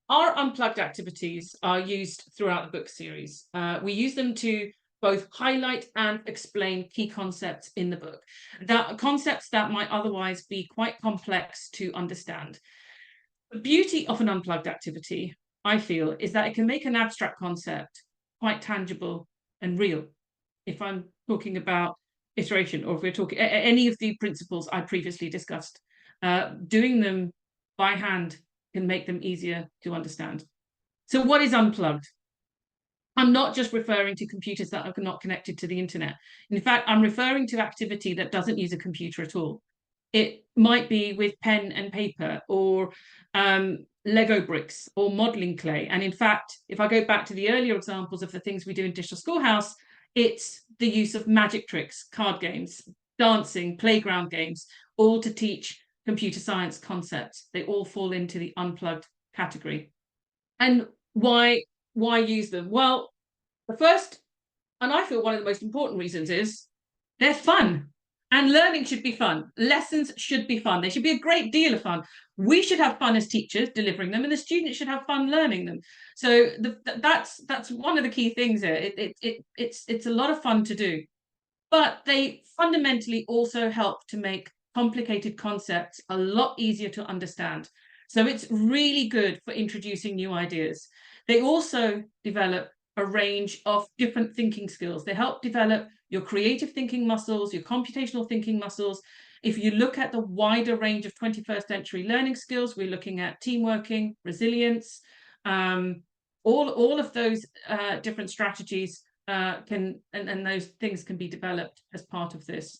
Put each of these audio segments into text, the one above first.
Our Unplugged activities are used throughout the book series. We use them to both highlight and explain key concepts in the book, that concepts that might otherwise be quite complex to understand. The beauty of an Unplugged activity, I feel, is that it can make an abstract concept quite tangible and real. If I'm talking about iteration, or if we're talking any of the principles I previously discussed, doing them by hand can make them easier to understand. So what is Unplugged? I'm not just referring to computers that are not connected to the internet. In fact, I'm referring to activity that doesn't use a computer at all. It might be with pen and paper, or Lego bricks, or modeling clay. And in fact, if I go back to the earlier examples of the things we do in Digital Schoolhouse, it's the use of magic tricks, card games, dancing, playground games, all to teach computer science concepts. They all fall into the Unplugged category. And why use them? Well, the first, and I feel one of the most important reasons, is they're fun. And learning should be fun. Lessons should be fun. They should be a great deal of fun. We should have fun as teachers delivering them, and the students should have fun learning them. So that's one of the key things here. It's a lot of fun to do, but they fundamentally also help to make complicated concepts a lot easier to understand. So it's really good for introducing new ideas. They also develop a range of different thinking skills. They help develop your creative thinking muscles, your computational thinking muscles. If you look at the wider range of 21st century learning skills, we're looking at teamworking, resilience, all of those different strategies and those things can be developed as part of this.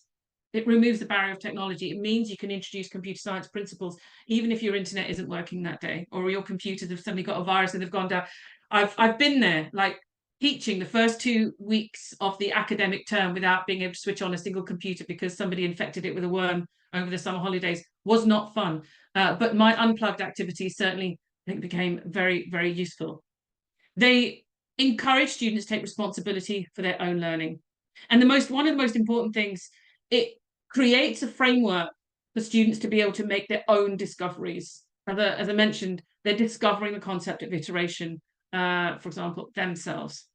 It removes the barrier of technology. It means you can introduce computer science principles, even if your internet isn't working that day, or your computers have suddenly got a virus and they've gone down. I've been there, like teaching the first 2 weeks of the academic term without being able to switch on a single computer because somebody infected it with a worm over the summer holidays. Was not fun. But my Unplugged activities certainly, I think, became very, very useful. They encourage students to take responsibility for their own learning. And one of the most important things, it creates a framework for students to be able to make their own discoveries. As I mentioned, they're discovering the concept of iteration, for example, themselves.